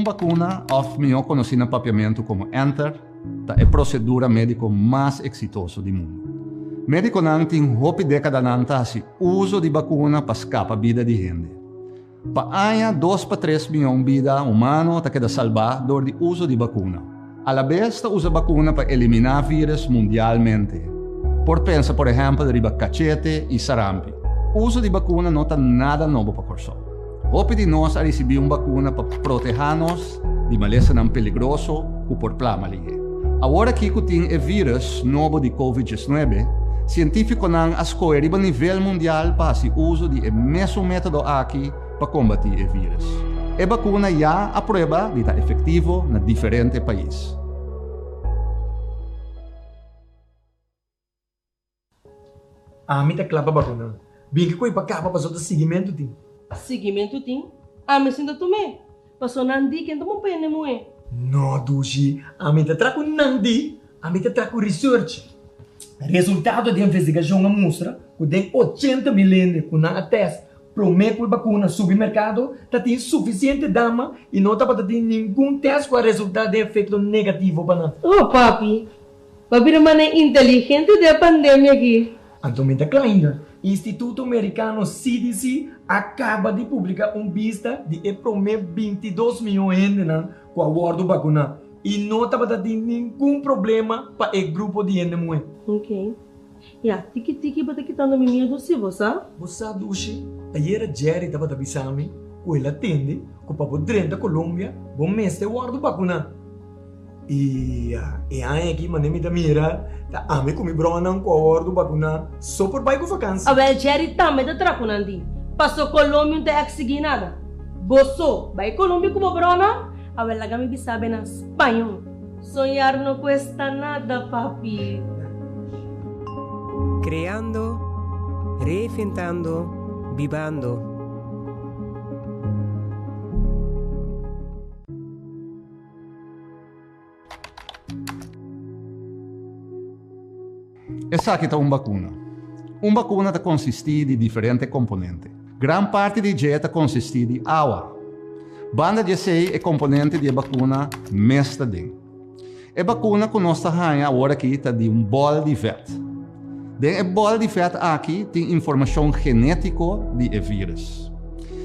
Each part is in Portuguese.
vacuna, of melhor conhecido no papiamento como Enter, é a procedura médica mais exitosa do mundo. Médico não tem hopi década se uso de vacuna para escapar a vida de gente. Para 2 para 3 milhões de vidas humanas que queda salvar do uso de vacuna. A la vez, usa vacuna para eliminar vírus mundialmente. Pensa, por exemplo, riba cachete e sarampi. O uso de vacuna não está nada novo para corso. Hopi de nós a receber uma vacuna para proteger-nos de maleza não peligroso que por plama ligue. Agora que tem o vírus novo de COVID-19, científicos não escolhem a nível mundial para o uso de mesmo método aqui para combater o vírus. A vacuna já a prova de estar efetivo em diferentes países. Ami tá clapa vacuna. Bem que coi para cá para o seguimento tem. Seguimento tem? Ami sinta tomé. Passou nandi que não pene moe. No, Dushi. Ami tá traco nandi. Ami tá traco research. Resultado da investigação mostra que tem 80 milhões que na teste promete que a vacuna no supermercado tem suficiente dama e não está para ter nenhum teste com o resultado de efeito negativo para nós. Oh, papi. Papi não é inteligente da pandemia aqui. Antomenta Kleiner, Instituto Americano CDC acaba de publicar vista de promete 22 milhões de gente com a guarda vacuna e não está para ter nenhum problema para o grupo de gente muito. Ok. Tiki bata kita na mimia do si você? Você Dushi, ayer Jerry estava avisando que ele atende que para poder da Colômbia, bom mês de guarda vacuna. E aí aqui mandei da mira, tá ame com mi brona com a guarda vacuna, só por baixo vacância. Abel Jerry também tá traconandi. Passou Colômbia não tem seguir nada. Bosso, vai Colômbia como brona? Abel lá me sabe na espanhol. Sonhar não cuesta nada, papi. Creando, reinventando, vivando. Essa aqui é uma vacuna. Uma vacuna consiste de diferentes componentes. Gran parte de dieta consiste de água. Banda de 6 é componente de vacuna mesta dentro. A vacuna que nós estamos agora aqui está de bol de feto. Den bol de feto aqui tem informação genética de vírus.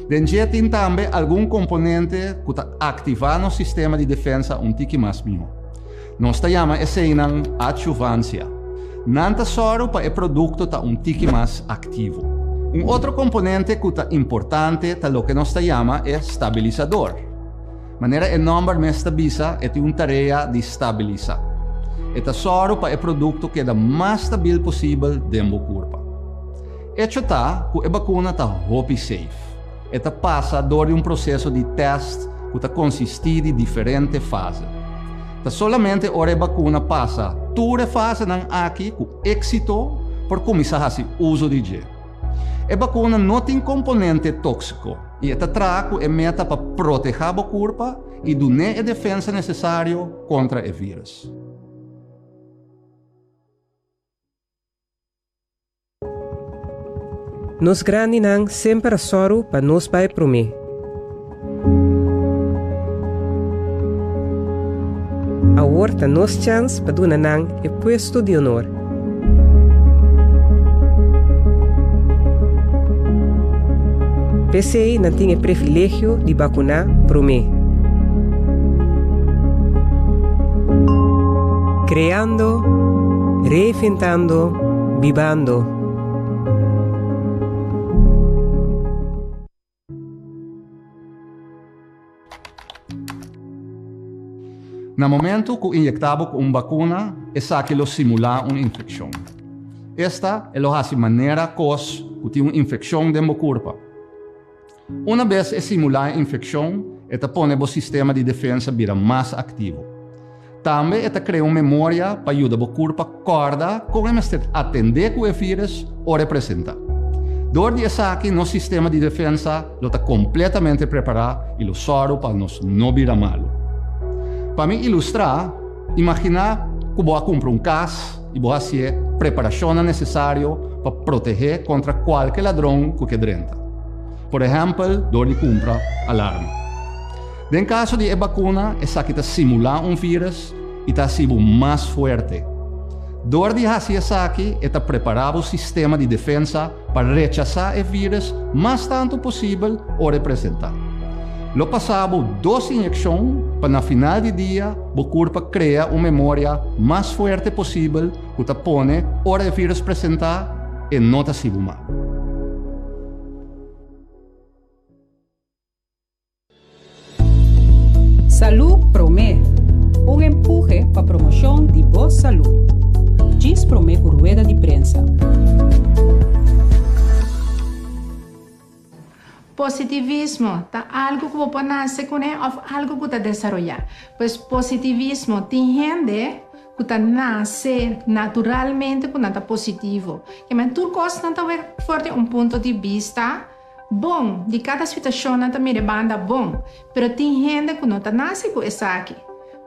Den já tem também algum componente que está ativando o sistema de defesa tique mais melhor. Nós chamamos essa adjuvância. Nanta soro para o produto está tique mais ativo. Outro componente que está importante está o que nós chamamos é estabilizador. Maneira é nome me estabiliza é uma tarefa de estabilizar. Esta soro para o produto que é o mais estável possível dentro do corpo. Isso está que a vacuna está hopi safe. Esta passa por processo de teste que está consiste de diferentes fases. Solamente ora a vacuna passa toda a fase aqui com êxito por começar a fazer uso de gel. A vacuna não tem componente tóxico e esta trago é meta para proteger o corpo e dar a defesa necessária contra o vírus. Nos grande nang sempre soro para nos pai prome. Agora nos chance para donar nang e puesto de honor. PCI não tem o privilégio de vacunar prome. Creando, reinventando, vivando. No momento que injectamos com uma vacuna, essa que lo simula uma infecção. Esta é a maneira que tem uma infecção dentro do corpo. Uma vez simular a infecção, esta põe o sistema de defesa vira mais ativo. Também esta cria uma memória para ajudar o corpo a acordar como atender com o vírus ou representar. Dor de essa aqui, nosso sistema de defesa está completamente preparado e o soro para nós não virar malo. Para me ilustrar, imagina que vou comprar caso e vou fazer a preparação necessária para proteger contra qualquer ladrão que drenta. Por exemplo, dor de compra alarme. En caso de vacuna, esa que está simular un virus y está siendo más fuerte. Door de hacer esa aquí, está preparado el sistema de defensa para rechazar el virus más tanto posible o representar. Lo pasamos 2 inyecciones para al final del día, el cuerpo crea una memoria más fuerte posible que te pone hora el virus presentar y no te sigue mal. Salud Promé, un empuje para promoción de voz salud. Diz Promé por rueda de prensa. Positivismo tá algo que você nasce com ou algo que você desarrollar. Pois positivismo tem gente que tá nasce naturalmente com nada positivo. Que mas tudo coisa não tá forte ponto de vista bom de cada situação não tá mira banda bom, pero tem gente que não tá nasce com isso aqui.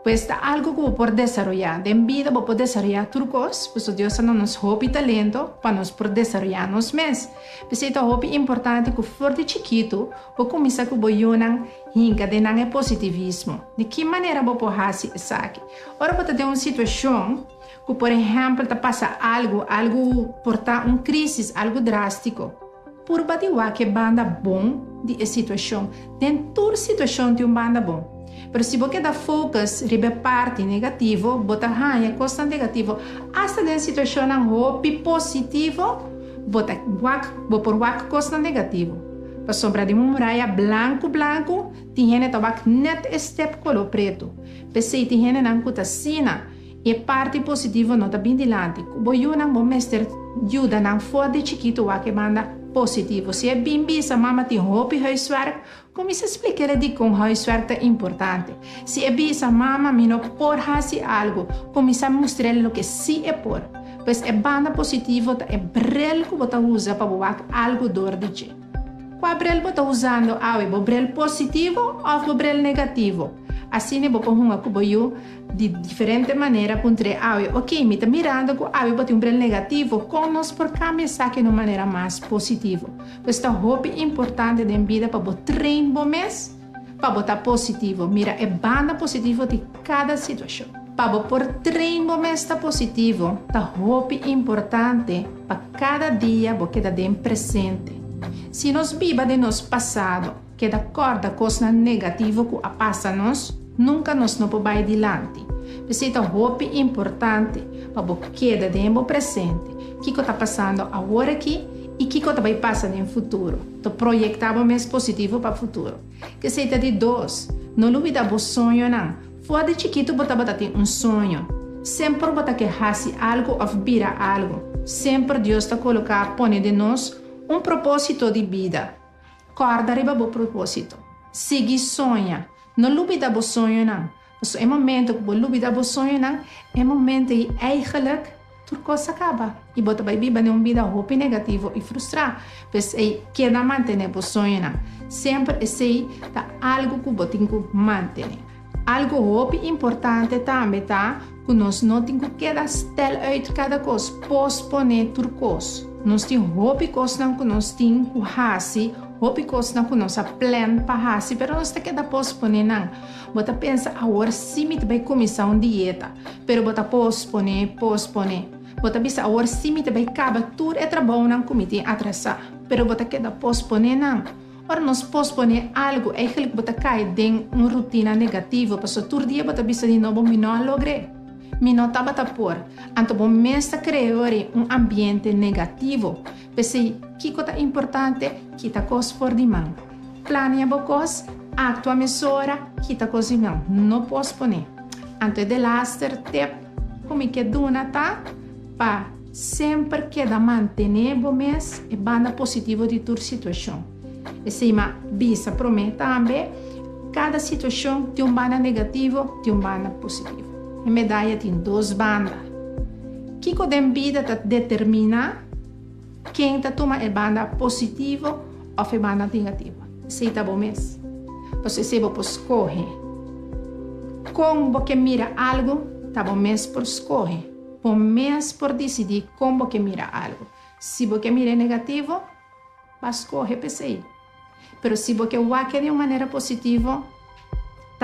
Pues tá algo que você pode desarrollar. De vida você pode desarrollar trucos, pues Deus não nos hobby talento para nos poder desarrollar nos mesmos. Pues é hobby importante que forte chiquito, você começa com boiunan hinca de não é positivismo. De que maneira você pode fazer isso aqui? Ora você tem uma situação que, por exemplo, tá passa algo portar crise, algo drástico. Por batiwa que banda bom de situação. Dentro toda situação tem banda bom. Pero se você dá focus ribe parte negativo, bota hanha costa negativo, hasta na situação não hopi positivo, bota por wak costa negativo. Para sombra de uma muralha branco, tem tabak net step colo preto. Pensei tem não cuta sina e parte positivo não tá bem dilante. Boiu não bom mestre ajuda não for de chiquito wak manda positivo. Se é bem bisa mama tem hopi huiswerk, como se explicar de com huiswerk é importante. Se é bisa mama mino por fazer algo, como se mostrar o que se é por. Pois é banda positivo é brel que você usa para boar algo dor de ti. Qual brel você usando? O brel positivo ou o brel negativo? Assim você pode uma cuboio de diferente maneira para ok, me está mirando que bote brel negativo, com nós por cambiar saque de uma maneira mais positiva. Pois é hobby importante da vida para botar treino mês, para botar positivo. Mira, é banda positivo de cada situação. Para por treino mês está positivo, é hobby importante para cada dia você queda bem presente. Se nós viva de nosso passado, que de acordo com coisa negativa que passa-nos, nunca nos não podemos ir adiante. Precisa hobby importante para você queda de presente. O que está passando agora aqui e o que vai passar no futuro. Então, projetamos mais positivo para o futuro. Que seja de 2, não olvida o sonho não. Fora de chiquito, você tem sonho. Sempre você quer fazer algo ou virar algo. Sempre Deus está colocando, põe de nós propósito de vida. Corda arriba o propósito. Siga sonha. Não duvida o sonho não. Dus é momento que você duvida o sonho não, é momento que eigenlijk tudo coisa acaba. E você vai viver uma vida hope negativo e frustrada. Pois é que não manter o sonho não. Sempre é algo que você tem que manter. Algo hope importante também tá que nós não temos que stel uit cada coisa, posponer tudo coisa. Nós temos hope coisa que nós temos que fazer, hope coisa que nós plan para fazer, mas nós temos que posponer não. Você pensa agora sim me vai começar uma dieta, mas você posponer. Você pensa agora sim me vai acabar tudo é trabalho não comete atrasar, mas você quer posponer não. Ora nós posponer algo, eigenlijk você cai em uma rotina negativa, porque todo dia você pensa de novo me não logrei. Me não estava por. Então, você começa a criar ambiente negativo. Porque que é importante, que está coisa por de mão. Planeia a coisa, actua a mesura, que está coisa de mão. Não posponer. Então, de laster tip, como que duna tá, para sempre que manter o mês e banda positivo de toda situação. E se ma bisa promete também, cada situação tem banda negativo, tem banda positivo. A medalha tem 2 bandas. Que a vida determina quem toma a banda positiva ou a banda negativa. Se está bom mesmo. Você se você escolhe. Como você mira algo, está bom mesmo por escolher. Bom mesmo por decidir como você mira algo. Se você mira negativo, vai escolher para você. Mas se você vai de uma maneira positiva,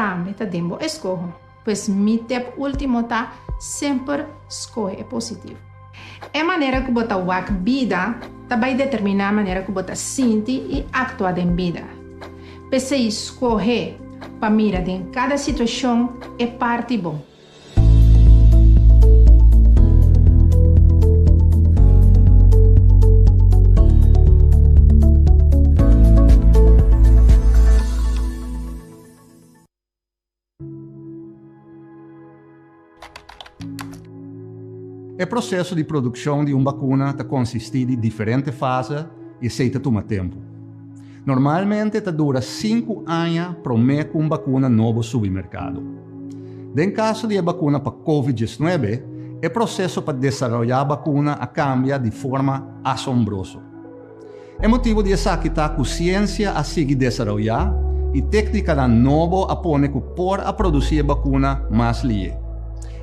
também tá dembo escorro. Pois mi tep último tá sempre escolhe é positivo. É maneira que bota wak vida, também determinar a maneira que bota sente e actuar em vida. Pese escolher para mirar em cada situação é parte bom. O processo de produção de uma vacuna consiste em diferentes fases e se toma tempo. Normalmente dura 5 anos para que uma vacuna nova suba ao mercado. Em caso de vacuna para COVID-19, o processo para desenvolver a vacuna cambia de forma assombrosa. É motivo de essa que a ciência a seguir desenvolver e técnica nova apone que por a produzir vacuna mais ligeira.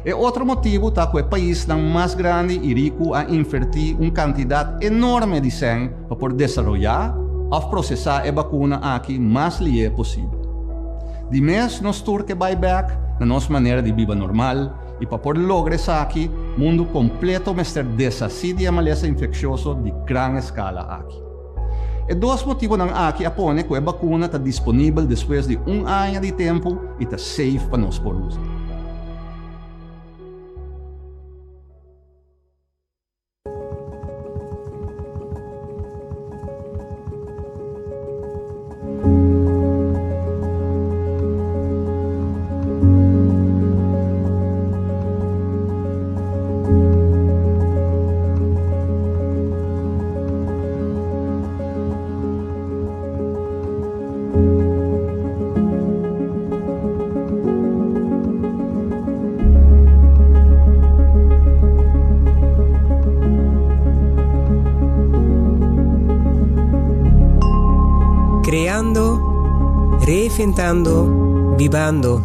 E outro motivo é que o país mais grande e rico a invertir uma quantidade enorme de sangue para poder desenvolver ou processar a vacuna aqui mais ligeira possível. De mês, nós turque buyback na nossa maneira de viver normal e para poder lograr isso aqui, o mundo completo mestre desacide a maleza infecciosa de grande escala aqui. E dois motivos aqui apone que a vacuna está disponível depois de 1 ano de tempo e está safe para nós por usar. Creando, reinventando, vivando.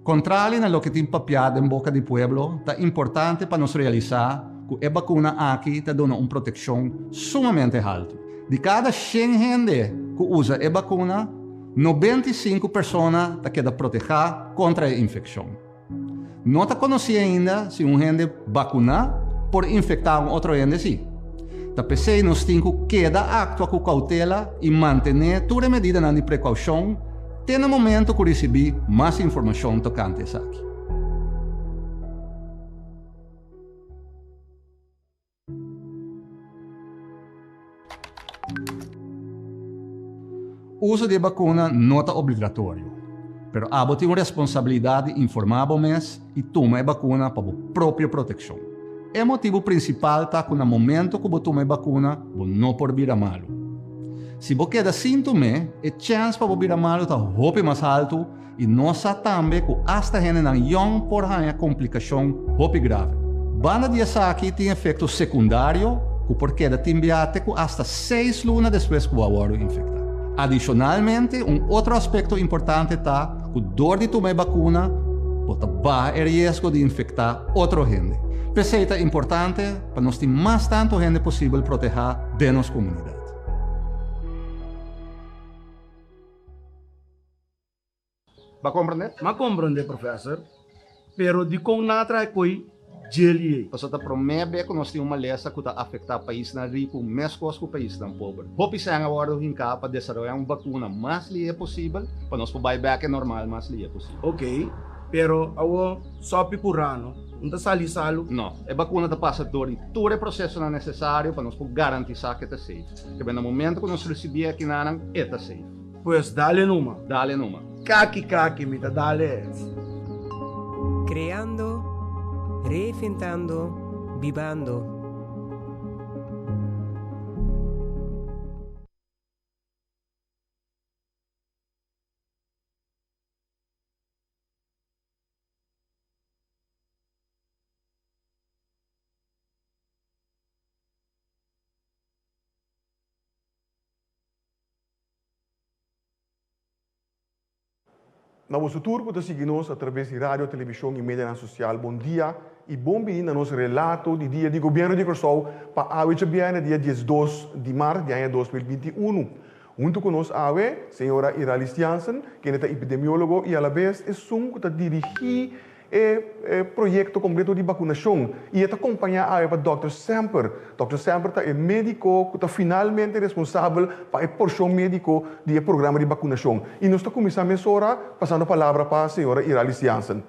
Contrario a lo que tem papiado em boca do pueblo, é importante para nós realizar que a vacuna aqui te dá uma proteção sumamente alta. De cada 100 gente que usa a vacuna, 95 pessoas quedam protegidas contra a infecção. Não está conhecido ainda se gente vacuna por infectar outro gente sim. Da PC nós temos que actuar com cautela e manter toda a medida de precaução até no momento que receber mais informação tocante isso aqui. O uso de vacuna não é obrigatório. Pero abo tem uma responsabilidade de informar mês e tomar a vacuna para a própria proteção. O motivo principal está que no momento que você toma a vacuna, você não pode vir a malo. Se você queda sintoma, a chance para vir a malo está muito mais alto e nós também que hasta gente não por uma complicação muito grave. Banda de essa aqui tem efeito secundário que por queda tem enviate que hasta 6 lunas depois que o aguardo infectado. Adicionalmente, outro aspecto importante está que dor de tomar vacuna pode baixar o risco de infectar outra gente. Peseta é importante para nós ter mais tanto gente possível proteger de nossa comunidade. Vai compreender? Ma compreende, professor. Pero di kong natra koi jelly. Para a primeira vez que nós temos uma lesa que está afetar o país na rico, mais coisa que o país na pobre. Hope se agora hinca para desenvolver uma vacuna mais livre possível, para nós poder buyback normal mais livre possível. Ok, pero awo sopi purano, não sali salo. Não, a vacuna está passando por todo o processo necessário para nós poder garantir que está safe. Que no momento que nós recebemos aqui na está safe. Pues dale numa. Dale numa. Kaki, mita dale. Creando, reinventando, vivando. Na nosso tour, que seguimos através de rádio, televisão e mídia social. Bom dia e bom dia no nosso relato de dia de governo de Corsou para a dia 12 de março de 2021. Junto com nós, a senhora Iralis Jansen, que é epidemiólogo e, à vez, é que dirige o projeto completo de vacunação. E está acompanhado por Dr. Semper. Dr. Semper é médico que está finalmente responsável para a porção médico do programa de vacunação. E nós estamos começando agora, passando a palavra para a senhora Iralis Jansen.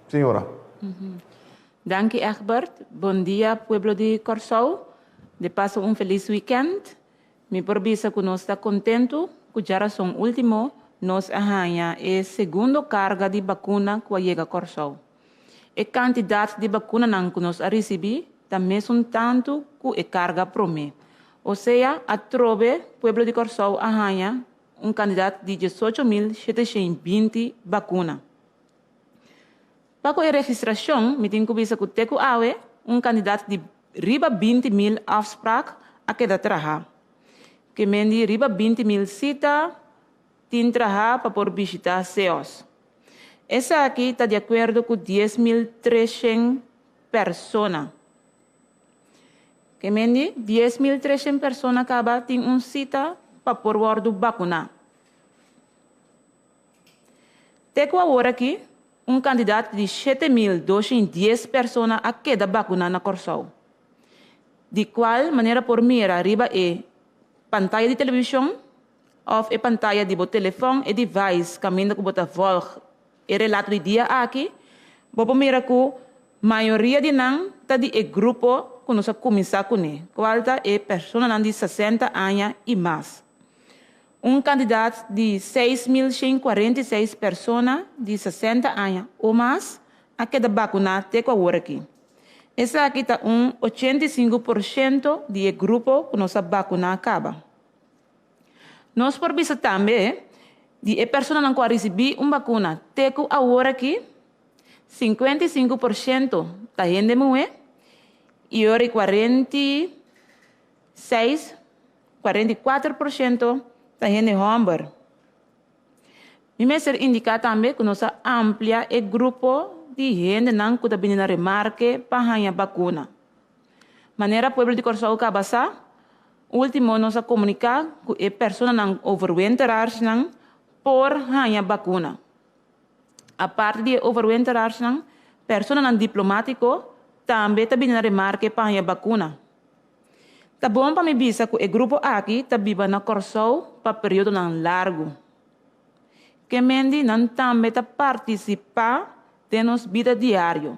Senhora. Dank je, Egbert. Bom dia, pueblo de Corsou. De paso, feliz weekend. Me provisa que nós está contento que já são último nós arranha a segunda carga de vacuna que chega a Corsou. A quantidade de vacuna que nós recebemos também são tanto que a carga promete. Ou seja, a trove, pueblo de Corsou arranha candidato de 18.720 vacuna. Para a registração, me tenho que ver que teco awe candidato de riba 20.000 afspraak a que trabalhar. Que mendi riba 20.000 cita tin trabalhar para por visitar CEOs. Essa aqui está de acordo com 10.300 pessoas. Que mendi 10.300 pessoas acaba tem cita para por bordo vacunar. Teco agora aqui candidato de 7.210 pessoas a queda vacuna na Corsou. De qual maneira por mira arriba é pantalla de televisão ou a pantalla de telefone e device caminho que bota volg e relato de dia aqui, bobo mira que a maioria de nós está de grupo que nós começar com ele, qual está é pessoa de 60 anos e mais. Candidato de 6.146 pessoas de 60 anos ou mais a queda vacuna até agora aqui. Essa aqui está 85% de grupo que nós vacunar acaba. Nós por vista também de pessoas que não receber vacuna teco agora aqui 55% da gente mulher e ora 44% da gente homem. Me ser indicar também que nós amplia o grupo de gente não que está vindo a remarque para ganhar vacuna. Maneira pueblo de Corsou cabasa, último nós comunicar que a pessoa não overwinterar não por ganhar vacuna. A parte de overwinterar não, pessoa não diplomático também está vindo a remarque para ganhar vacuna. Tá bom para me dizer que o grupo aqui está viva na Corsou para período não largo. Que mendi não também está participar de nossa vida diária.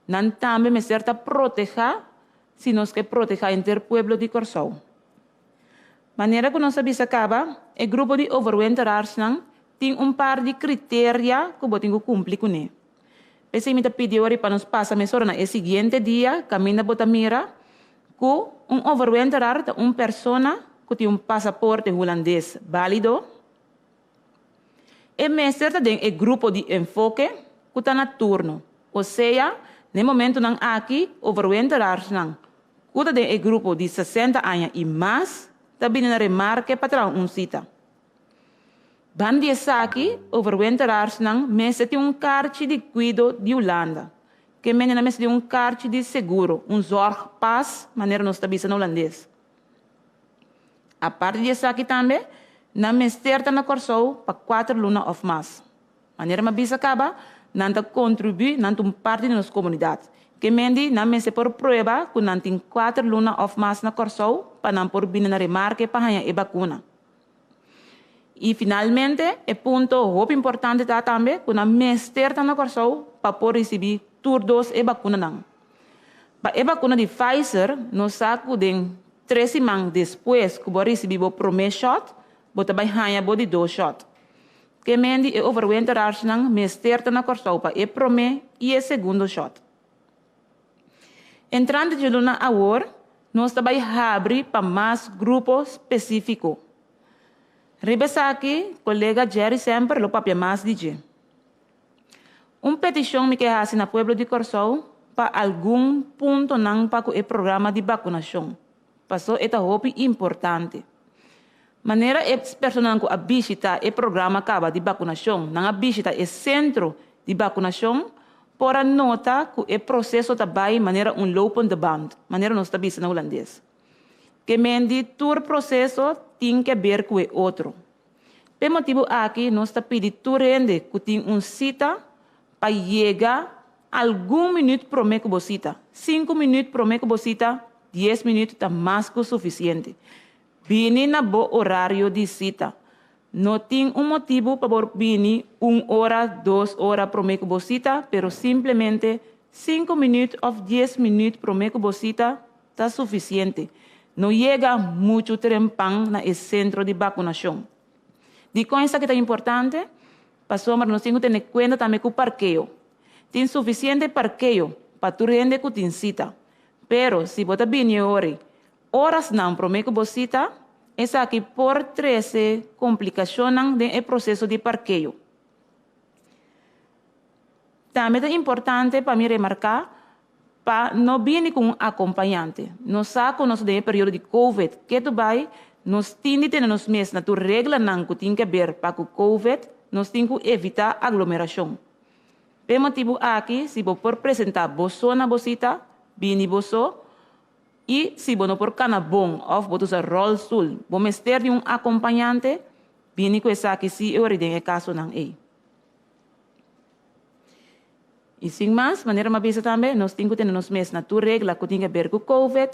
Não também me certa proteger, se nós que proteger entre o pueblo de Corsou. Maneira que nós sabemos acaba, o grupo de overwinterers tem par de critérios que eu tenho que cumprir com ele. Esse me pediu para nós passar mesora no seguinte dia, caminha bota mira, que overwinterer é pessoa que tem passaporte holandês válido. E me certa tem o grupo de enfoque que está na turno. Ou seja, no momento não aqui, overwinterers não. Que tem o grupo de 60 anos e mais, está vindo a remarque para cita. Bandi aqui, overwinterers não, mas tem carte de cuido de Holanda. Que menina mas tem carte de seguro, zorgpas, maneira nós está na holandês. A parte disso aqui também, na mesterta na Corsou para 4 lunas ou mais. Maneira ma bisa acaba, não contribui, não parte da nossa comunidade. Que mendi, não me se por prova, que não tem 4 lunas ou mais na Corsou, para não por vir na remarque para ganhar a vacuna. E finalmente, o ponto muito importante está também, que na mesterta na Corsou, para por receber turdos e vacuna não. Para a vacuna de Pfizer, nós sabemos que 3 semanas depois que você receber o primeiro shot, você vai ganhar de 2 shots. Que mendi o overwinterers não mesterta na Corsou para o primeiro e o segundo shot. Entrando de luna agora, nós também abrir para mais grupos específicos. Ribesa aqui, colega Jerry sempre lo papia mais dizer. Petição me que hace na pueblo de Corsou para algum ponto não para o programa de vacunação. Passou esta roupa importante. Maneira é personal que a visita é programa acaba de vacunação, não a visita é centro de vacunação, por a nota que é processo também maneira lopen de band, maneira nós está na holandês. Que mendi tur processo tem que ver com o outro. Por motivo aqui nós está pedindo tu rende que tem cita para chegar algum minuto para me que você 5 minutos para me que você 10 minutos está mais que suficiente. Vini na bo horário de cita. Não tem motivo para vir 1 hora, 2 horas para me que você pero simplesmente 5 minutos ou 10 minutos para me que você está suficiente. Não chega muito trempão no centro de vacunação. De coisa que é importante, pastor, mas nós temos que ter conta também com o parqueio. Tem suficiente parqueio para tu rende que tem cita. Pero, se você vir horas não para que você cita, essa aqui por 13 complicações no processo de parqueio. Também é importante para mim remarcar, para não vir com um acompanhante. Nós sabemos que no período de COVID, que tu vai, nós temos que ter nos meses na tua regra que tem que ver para o COVID, nós temos que evitar aglomeração. Por motivo aqui, se você for apresentar você na bolsita, vini você, e se você não for canabom ou você usar roll-stool, você ter de um acompanhante, vini com essa aqui se eu redem caso não é. E sem mais, maneira uma vez também, nós temos que ter nos meses na tua regra que tem que ver com o COVID,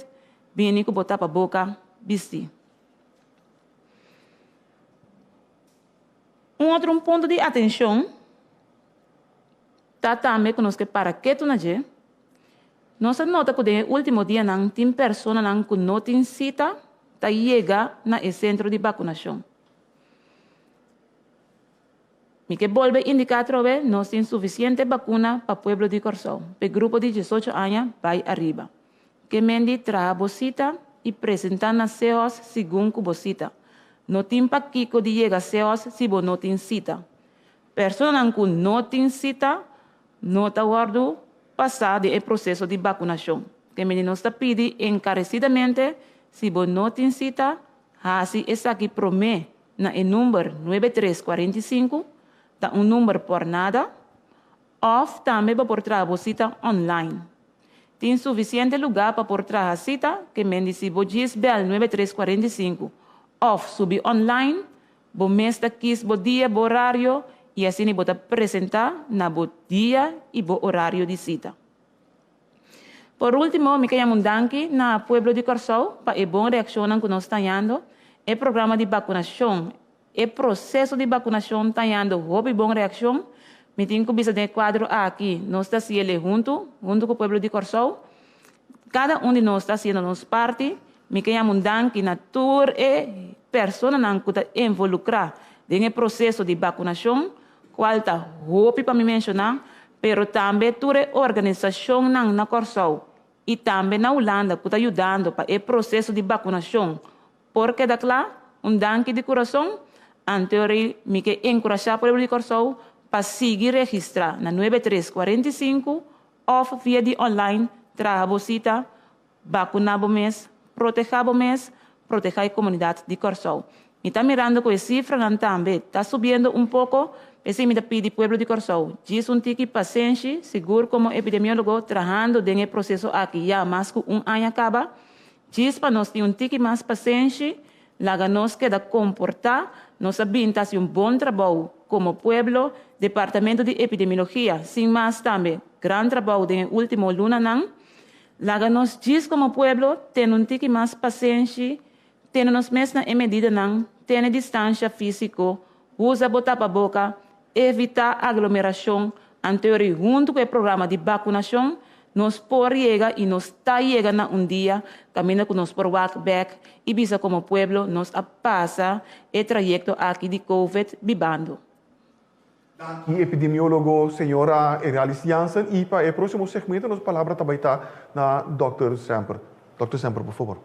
vini com botar para a boca, vestir. Outro ponto de atenção, tá também que nós que para que tu naje, nós nota que no último dia não tem pessoa não que não tem cita, tá chega na centro de vacunação. Me que volve indicar trove, nós tem suficiente vacuna para o pueblo de Corsão, para o grupo de 18 anos vai arriba. Que mendi traga bolsita e apresentar nas CEOs segundo que bolsita. Não tem para que de chegar CEOs se você não tem cita. Pessoa que não tem cita, não está guardando passar do processo de vacunação. Que me nos está pedindo encarecidamente, se você não tem cita, assim essa aqui promete na número 9345, tá número por nada, ou também para por trás cita online. Tem suficiente lugar para por trás a cita, que me diz se você bel 9345, ou subir online, você mesmo quis o dia, o horário, e assim você apresentar na o dia e o horário de cita. Por último, me quero mandar na pueblo de Corsão para a boa reação que nós estamos tendo, o programa de vacunação, o processo de vacunação está tendo uma boa reação. Me tenho que ver o quadro aqui, nós estamos junto com o pueblo de Corsão. Cada de nós está sendo nossa parte. Me quero mandar na tour e pessoa que está involucrada no processo de vacunação, qual está roupa para me mencionar, pero também toda a organização na Corsão e também na Holanda que está ajudando para o processo de vacunação. Porque da lá, danke de coração, anterior me quero encorajar para o Corsão para seguir registrar na 9345 ou via de online, traga bolsita, vacunar o mês, proteger o mês, proteger a comunidade de Corsão. E está mirando com a cifra também, está subindo pouco, esse me pede o pueblo de Corsão. Diz tique paciente, seguro como epidemiólogo, trabalhando no processo aqui, já mais que ano acaba. Diz para nós ter tique mais paciente, lá nós queda comportar, nós sabemos bom trabalho como pueblo, departamento de epidemiologia, sem mais também, grande trabalho no último luna não. Lá nós diz como pueblo, tem tique mais paciente, temos mesmo na medida não, tem distância física, usa botar para a boca, evitar aglomeração, anterior junto com o programa de vacunação, nós por chegar e nós está chegando dia, caminho que nós por walk back, e visa como pueblo, nós passa o trajeto aqui de COVID vivendo. E epidemiólogo, senhora Eralis Jansen, e para o próximo segmento, nossa palavra também está na Dr. Semper. Dr. Semper, por favor.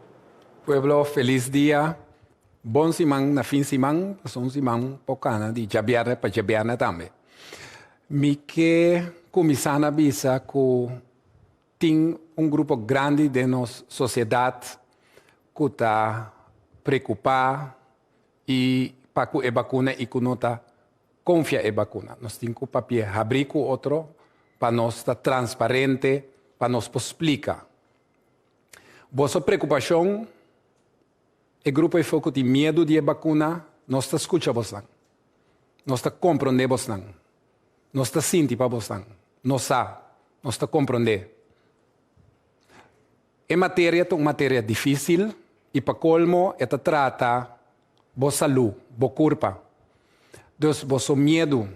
Pueblo, feliz dia. Bom simang na fin simang, pasong simang pokana di jabiarna pa jabiarna também. Mi que comisana bisa que tem grupo grande de nossa sociedade que está preocupado e para que a vacuna e que nota confia a vacuna. Nós temos que papel abrir com outro para nós estar transparente, para nós explicar. Vossa preocupação, o grupo de foco de medo de vacuna, nós está escuta você, nós está compreender você, nós está sentir para você, nós está compreender. É uma matéria difícil e para colmo é trata vossa saúde, vossa corpo. Então, vosso medo,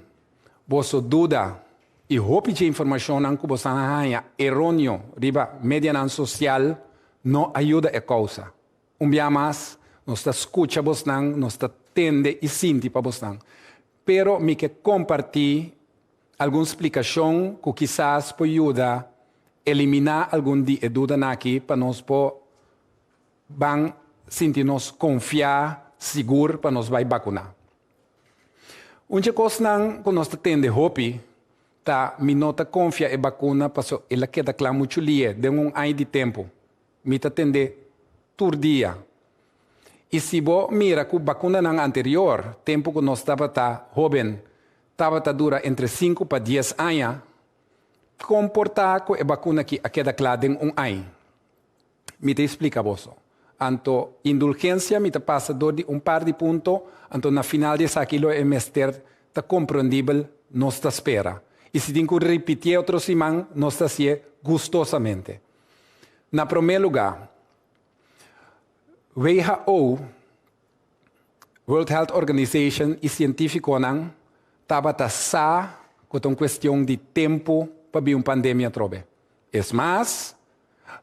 vossa dúvida e roupa de informação que você arranha errôneo, riba mídia social, não ajuda a causa. Dia mais, nós escuta você, nós tende e sente para você. Pero me que compartilhar alguma explicação que quizás pode ajudar a eliminar algum dúvida aqui para nós poder sentir-nos confiar, seguro para nós vai vacinar. Uma coisa que nós tende hopi, tá, me nota confia em vacuna, porque ela queda claro muito lia, de ano de tempo. Me tende todo dia. E se você mira que a vacuna anterior, tempo que nós estava jovem, estava dura entre 5 para 10 anos, comportar com a vacuna que queda claro de ano. Me te explica você. Anto indulgência me passa de par de pontos, anto na final de aquilo é mester tá compreendível, nós está espera. E se tem que repetir outro semana, nós está se gostosamente. Na primeiro lugar, WHO, World Health Organization e científico não estava com uma questão de tempo para vir uma pandemia trobe. É mais,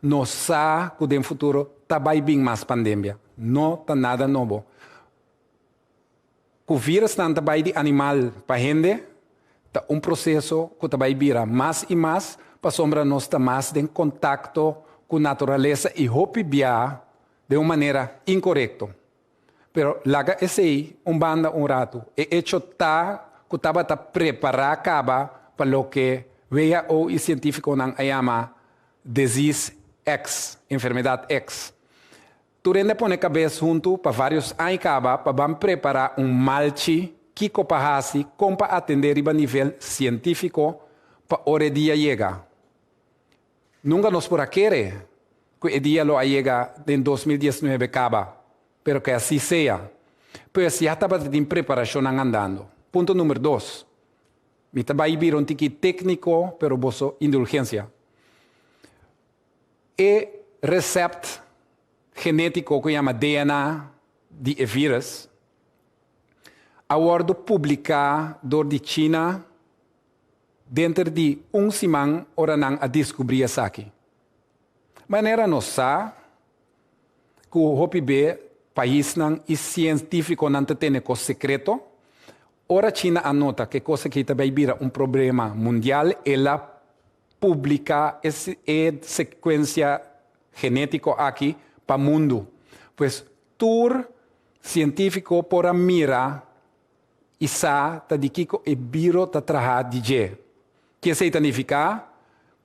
nós sabemos que no futuro vai vir mais pandemia. Não está nada novo. O vírus não vai de animal para gente, está processo que vai vir mais e mais, para sombra nós estar mais em contato com a natureza e hopibiar de uma maneira incorreta. Pero laga esse banda rato, e hecho que estava preparado acaba para o que WHO e científico não chama disease X, enfermidade X. Tu rende põe cabeça junto para vários anos para preparar malchi que copahasi como para atender a nível científico para o dia chegar. Nunca nos por querer que o dia lo chega em 2019 acaba, pero que assim seja. Pois já estava em preparação andando. Ponto número 2. Me vai vir um tiki técnico, pero boso indulgência. E recept genético que chama DNA de vírus, aguardo publicar de China dentro de semana ora não a descobrir isso aqui. Maneira nossa que o HPB país não e científico não tem coisa secreto, ora China anota que coisa que também vira problema mundial, ela publica essa sequência genética aqui para o mundo. Pois, tour científico por mira e sa ta de que e biro ta traha de je. Que se significa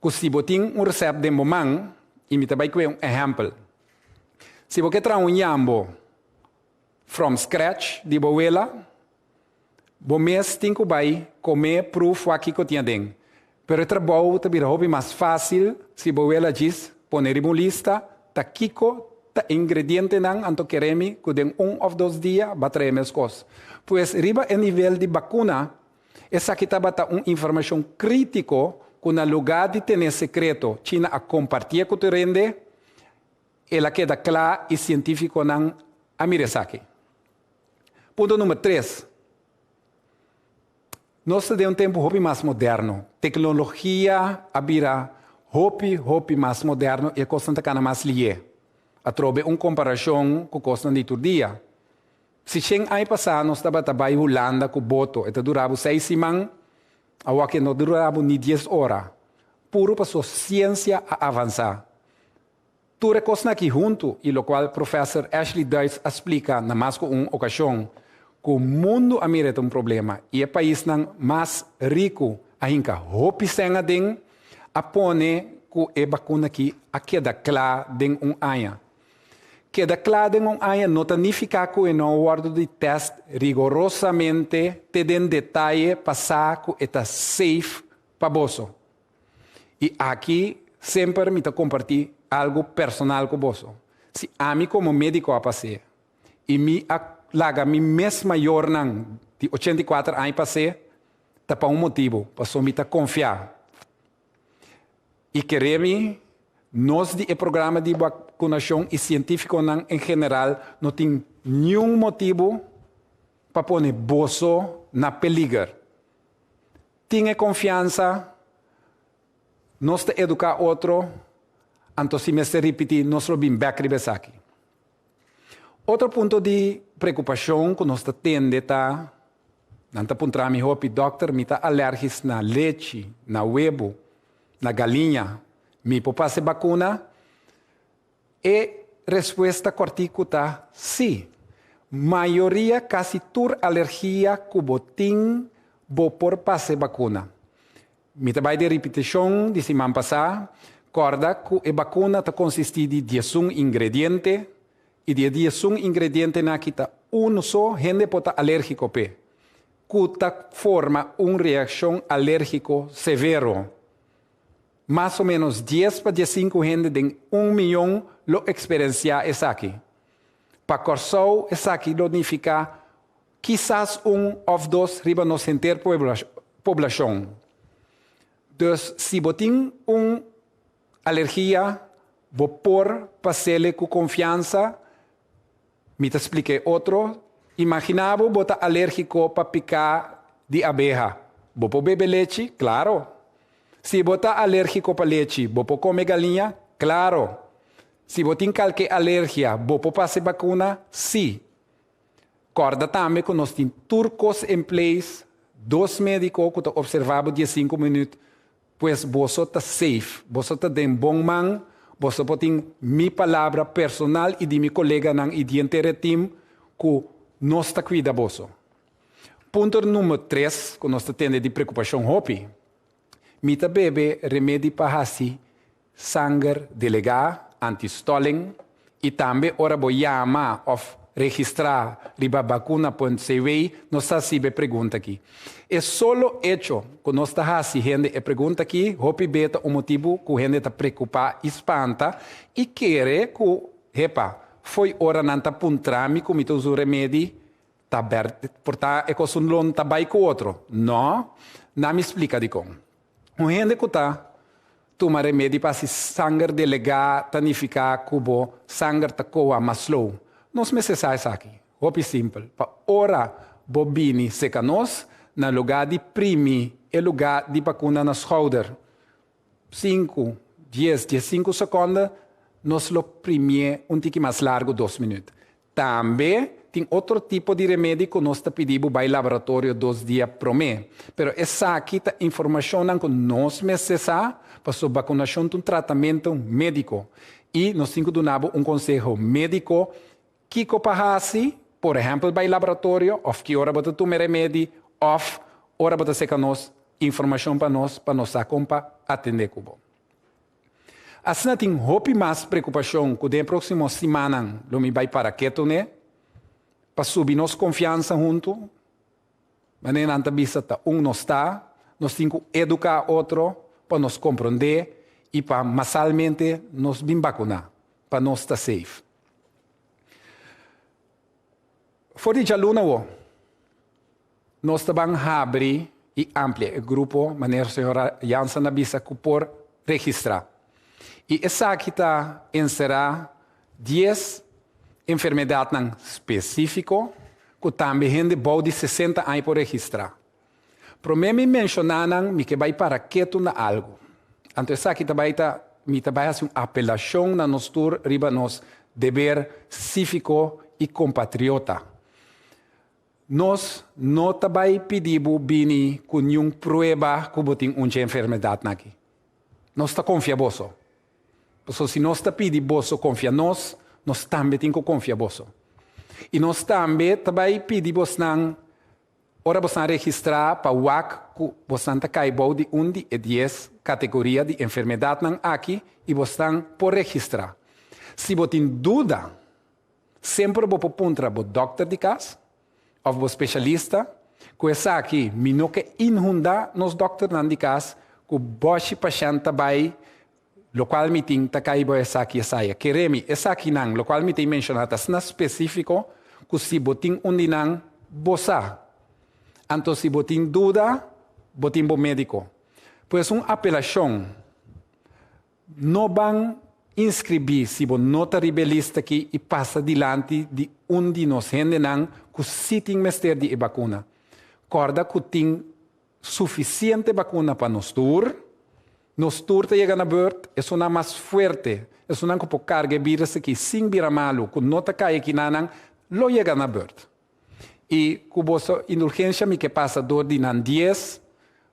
que se botin recept de momang, e me também um exemplo. Se você traga yambo from scratch de boela, bo mês tem que vai comer proof aqui que tinha dentro. Pero o trabalho também é mais fácil se boela diz poner uma lista ta kiko ta ingrediente nang anto queremi que den of 2 dias va traer as coisas. Pois riba a nível de vacuna, essa aqui estava informação crítico que no lugar de ter secreto, China a compartilhar com o rende, ela queda clara e científico não a miresaki. Ponto número 3. Nós temos um tempo mais moderno. Tecnologia abira hopi mais moderno e constante cana mais lié. A trobe comparação com costa de todo dia. Se chega aí passar, nós estava trabalhando em Holanda com boto, e durava 6 semanas, a que não durava nem 10 horas. Puro para sua ciência a avançar. Tudo é coisa aqui junto, e o qual o professor Ashley Deutsch explica na mais que uma ocasião, que o mundo amerita problema, e o país mais rico, ainda hopi senga ding, apone que a vacuna aqui a queda clara ding ano. queda claro en un año, no significa que en un guardo de test rigorosamente te den detalle pasar que está safe para vos. Y aquí siempre me compartir algo personal con vos. Si a mí como médico a pasar, y mi mes mayor de 84 años pasé, está para un motivo, para me confiar. Y quererme, nós de programa de vacunação e científico em geral não tem nenhum motivo para pôr bolso na peligro. Tenha confiança, nós te educar outro, então se me se repetir, nós vamos back aqui. Outro ponto de preocupação que nós tende tá, não tá pontra mi hopi doctor, mi tá alérgico na leite, na huevo, na galinha. Mi papá se vacuna? E resposta corticuta, sim. Maioria, quase toda alergia que botim, por passe vacuna. Mi trabalho de repetição de semana passada, corda que a vacuna está consiste de 11 ingredientes, e de 11 ingredientes na kita só gente pode alérgico pe, que forma uma reação alérgico severo. Mais ou menos 10 para 15 gente de 1 milhão lo experienciar isso aqui. Para corso isso aqui significa quizás 1 ou 2 riba nos inteira população. Então, se botin alergia, vou por pasele com confiança. Me te expliquei outro. Imaginava botar alérgico para picar de abeja. Vou por beber leite? Claro. Se você alérgico para leite, você come galinha? Claro. Se você tem qualquer alergia, você passa vacuna? Sim. Corda também que nós temos turcos em place, 2 médicos que observavam 15 minutos, pois você está safe, você está em bom mão, você pode ter minha palavra personal e de meu colega e de inteiro time que nós está cuidando de você. Ponto número 3, que nós temos de preocupação, hopi. Mita bebe remédio para assim, sangue delegado, anti-stalling, e também ora vou chamar ou registrar riba vacuna.cv, nós recebe pergunta aqui. É só hecho que nós está assim, gente, pergunta aqui, hopi beta o motivo que a gente está preocupada, espanta, e quer que, repa, foi hora não está puntrami, como tu usa o remédio, tá aberto, portanto, é que o não está bem com o outro. Não me explica de como. O gente que está tomando remédio para se sangue delegado, tanificar, cubo, sangue está coa mais slow. Nós necessitamos isso aqui. Hopi simples. Para ora, bobini seca nós, na lugar de primi, e lugar de vacuna na shoulder. 5, 10, 15 segundos, nós lo primi tique mais largo, 2 minutos. Também tem outro tipo de remédio que nós pedimos para o laboratório 2 dias por mês. Mas essa aqui é a informação que nós necessitamos para a vacunação de um tratamento médico. E nós temos que dar conselho médico que assim, por exemplo, para o laboratório, ou que hora você tomar remédio, ou hora você seca nós informação para nós atender cubo. Assim, tem hope mais preocupação que na próxima semana eu me vai para quieto, né? Para subir nossa confiança junto. Mas nem nada bisa não está. Nós temos que educar outro para nos compreender e para massalmente nos bem vacunar, para nós estar safe. Fora de aluno, nós também abrir e ampliar o grupo, maneira a senhora Jansen avisa que por registrar. E essa aqui está encerrar 10 enfermidades específicas que também gente de 60 anos por registrar. Para mim mencionaram que vai para quieto na algo. Então essa aqui também me trabalha uma apelação na nossa tour riba nos dever cívico e compatriota. Nós não também pedimos bini com nenhuma prova que tem uma enfermidade aqui. Nós está confiaboso. Porque se nós pedimos confiar nós também temos que confiar você. E nós também pedimos ora você registrar para o WAC que você está caindo de 1 de 10 categorias de enfermidade aqui e você está por registrar. Se você tem dúvida Sempre bo puntra bo dokter di kas, of bo specialista, ku esa aqui, mino que inhunda nos dokter nan di kas, ku boshi pasyente bai, lo qual mi ting takaibo esa aqui esaya. Keremi, esa aqui nang, lo qual mi ting mencionatas na específico, ku si boting undinang bosa. Anto si boting duda, boting bo médico. Pues apelación no van inscrever si bo nota rebelista aqui e passa dilante de onde nos rendenang ku siting mester de vacuna. Corda ku ting suficiente vacuna para nos tur te llega na beurt, é uma mais fuerte, é uma que pode carga vírus que sem vira malo, ku nota cai aqui nanang, lo llega na beurt. E ku boso indulgência mi que passa do de nan 10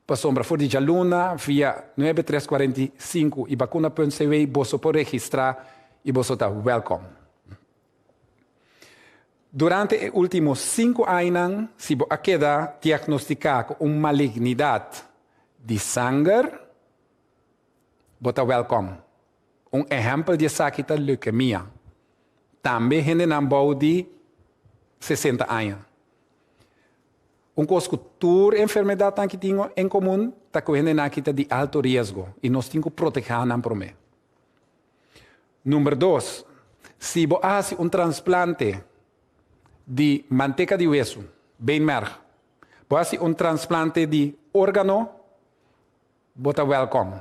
para sombra for de Jaluna via 9345 e vacuna.cw boso por registrar e boso tá welcome. Durante os últimos 5 anos, se a queda diagnosticar uma malignidade de sangue, bota welcome. Exemplo de saquita leucemia. Também gente não de 60 anos. Coscultura enfermidade que tem em comum, está correndo na quita de alto risco e nós temos que proteger não por mim. Número 2, se você faz transplante de manteca de hueso, bem mer, você faz transplante de órgano, você welcome.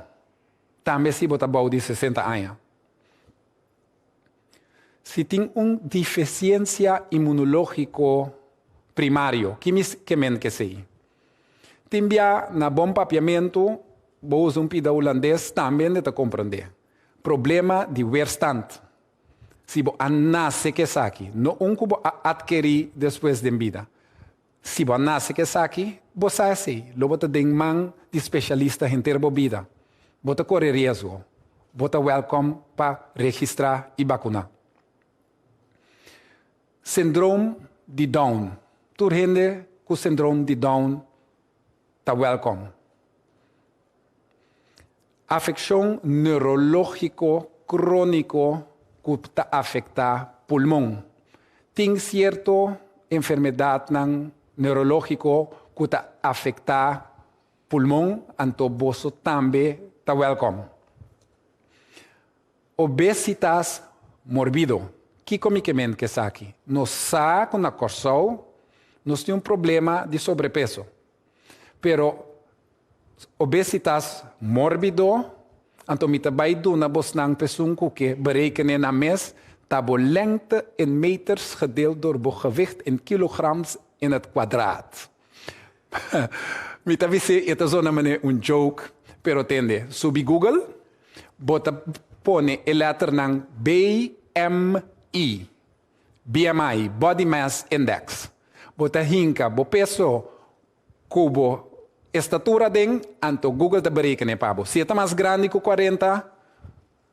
Também se você bom de 60 anos. Se tem deficiência imunológica primário, que sei. Timbia na bom papiamento, vou usar pida holandês também de compreender. Problema de weerstand. Se você nasce que saque, não cubo adquirir depois de vida. Se você nasce que saque, você sei, lo bota den man de especialista em ter vida. Bota correr risco. Bota welcome para registrar e vacunar. Síndrome de Down. Tur gente com síndrome de Down está welcome. Afecção neurológico crônico que está afetar pulmão. Tem certo enfermidade neurológico que está afetar pulmão, então você também está welcome. Obesitas morbido. Que comicamente que está aqui? Nós sabe na corção, nós temos problema de sobrepeso. Pero obesitas mórbido, então me vai do na bosnang pessoa que berekenen na mês, tabo lengte in meters gedeeld door gewicht in kilograms in het kwadraat. Me tá visse esta zona mane joke, pero tende. Subi Google, bota pone a letter nang BMI, Body Mass Index. Bota hinka, bo peso, cubo, estatura den, anto Google te berekenen pabo. Se está mais grande que 40,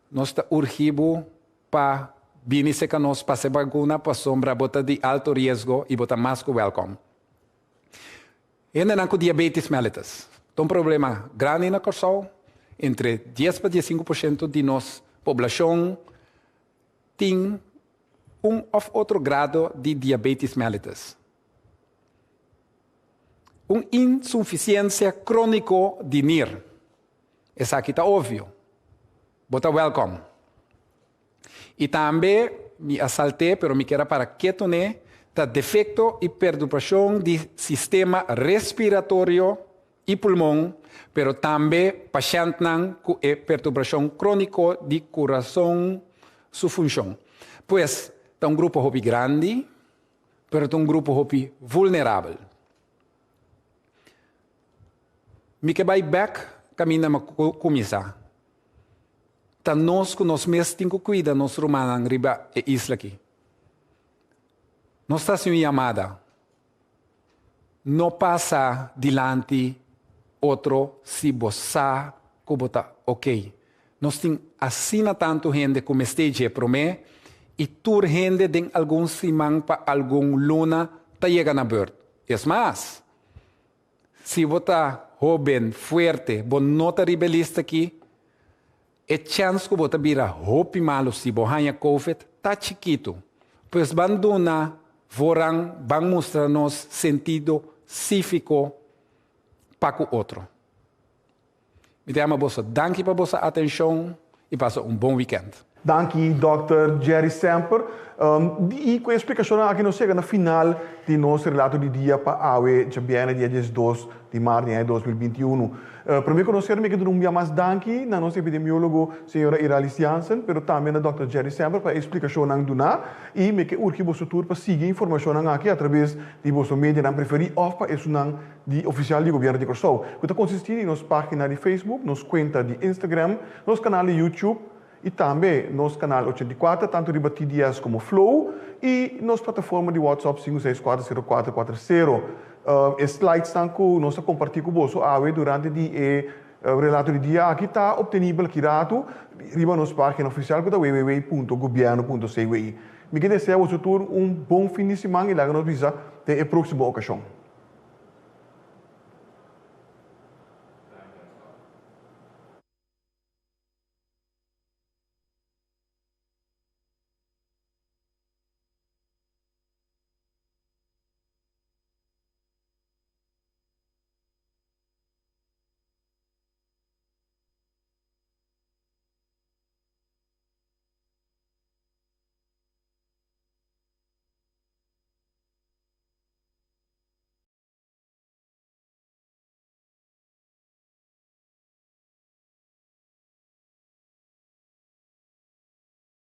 nós está urgido para vinir que nós passe vacuna para sombra, bota de alto risco e bota mais que welcome. Ainda não com diabetes mellitus. Um problema grande na corção, entre 10 para 15% de nossa população tem ou outro grado de diabetes mellitus. Insuficiência crônica de NIR. Essa aqui está óbvio. Bota welcome. E também me assaltei, pero me quero para que tone, tá defeito e perturbação de sistema respiratório e pulmão, pero também paciente com perturbação crônica de coração, sua função. Pois, está grupo hopi grande, pero está grupo hopi vulnerável. Me que vai back, caminha ma começar. Tá nós que nós mesmos temos que cuidar nos romanos riba e isla aqui. Nós estamos em chamada. Não passa dilante outro se você como tá ok. Nós temos assim tanto gente como esteja para mim e tur gente tem algum simão para algum luna tá chega na beurt. É mais, se você tá jovem, fuerte, bom nota rebelista aqui, é chance que você vira hopi malo se você Covid, tá chiquito. Pues banduna, vorang, van mostrar-nos sentido cívico para o outro. Me chamo você, danke para vossa atenção e passa bom weekend. Danke, Dr. Jerry Semper. E com a explicação aqui não chega na final de nosso relato de dia para a AWE, já bem dia 12 de março de 2021. Primeiro conhecer me que não mais danke na nossa epidemiólogo, senhora Iralis Jansen, pero também na Dr. Jerry Semper para a explicação não dona e me que urge você tour para seguir informação aqui através de vosso mídia não preferi ou para isso não de oficial do governo de Curaçao. Que consiste em nossa página de Facebook, nossa conta de Instagram, nosso canal de YouTube e também nosso canal 84, tanto de Batidias como Flow, e nossa plataforma de WhatsApp 5640440. Slides que nós compartilhamos com você durante o relato do dia. Aqui está obtenível aqui rato, riba nossa página oficial que é www.governo.cwi. Me desejo a você bom fim de semana e lá nos visa até a próxima ocasião.